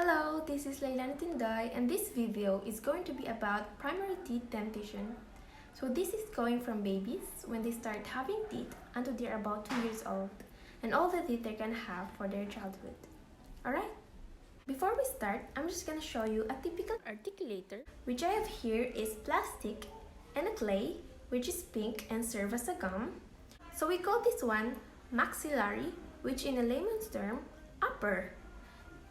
Hello, this is Leilani Tinday, and this video is going to be about primary teeth dentition. So this is going from babies when they start having teeth until they're about 2 years old and all the teeth they can have for their childhood. Alright? Before we start, I'm just going to show you a typical articulator, which I have here is plastic and a clay, which is pink and serve as a gum. So we call this one maxillary, which in a layman's term, upper.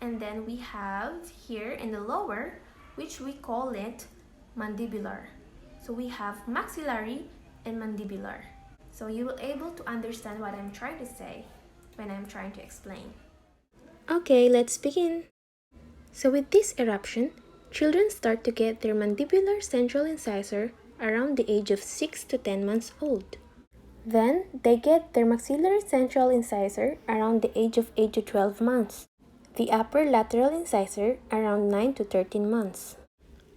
And then we have here in the lower, which we call it mandibular. So we have maxillary and mandibular. So you will able to understand what I'm trying to say when I'm trying to explain. Okay, let's begin. So with this eruption, children start to get their mandibular central incisor around the age of 6 to 10 months old. Then they get their maxillary central incisor around the age of 8 to 12 months. The upper lateral incisor around 9 to 13 months,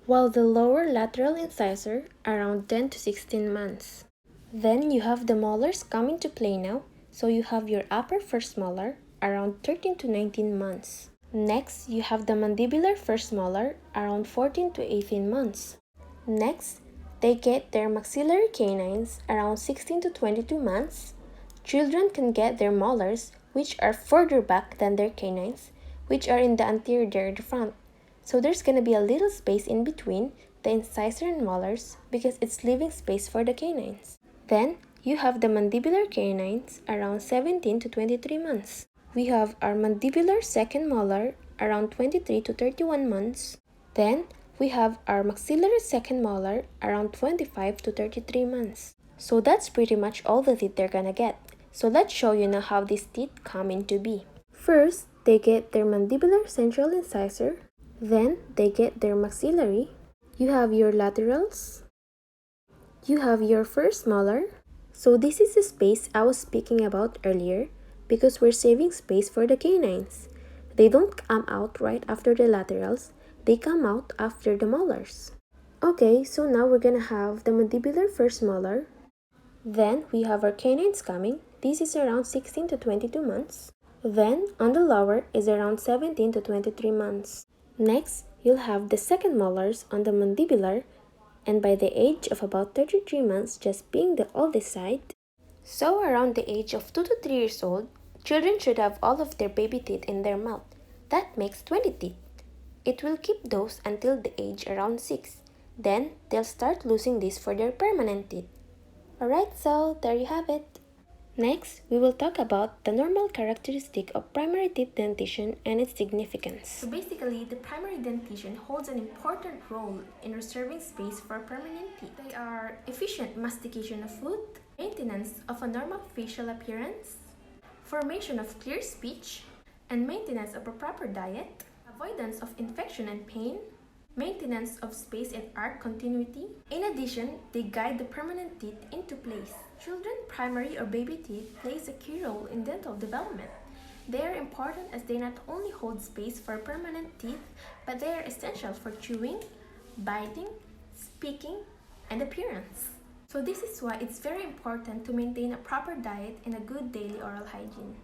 while the lower lateral incisor around 10 to 16 months. Then you have the molars come into play now, so you have your upper first molar around 13 to 19 months. Next, you have the mandibular first molar around 14 to 18 months. Next, they get their maxillary canines around 16 to 22 months. Children can get their molars, which are further back than their canines, which are in the anterior there at the front. So there's gonna be a little space in between the incisor and molars because it's leaving space for the canines. Then you have the mandibular canines around 17 to 23 months. We have our mandibular second molar around 23 to 31 months. Then we have our maxillary second molar around 25 to 33 months. So that's pretty much all the teeth they're gonna get. So let's show you now how these teeth come into be. First, they get their mandibular central incisor, then they get their maxillary. You have your laterals. You have your first molar. So this is the space I was speaking about earlier because we're saving space for the canines. They don't come out right after the laterals, they come out after the molars. Okay, so now we're gonna have the mandibular first molar. Then we have our canines coming. This is around 16 to 22 months. Then, on the lower is around 17 to 23 months. Next, you'll have the second molars on the mandibular, and by the age of about 33 months, just being the oldest side. So around the age of 2 to 3 years old, children should have all of their baby teeth in their mouth. That makes 20 teeth. It will keep those until the age around 6. Then, they'll start losing this for their permanent teeth. Alright, so there you have it. Next, we will talk about the normal characteristic of primary teeth dentition and its significance. So basically, the primary dentition holds an important role in reserving space for permanent teeth. They are efficient mastication of food, maintenance of a normal facial appearance, formation of clear speech, and maintenance of a proper diet, avoidance of infection and pain, maintenance of space and arc continuity. In addition, they guide the permanent teeth into place. Children, primary or baby teeth plays a key role in dental development. They are important as they not only hold space for permanent teeth, but they are essential for chewing, biting, speaking, and appearance. So this is why it's very important to maintain a proper diet and a good daily oral hygiene.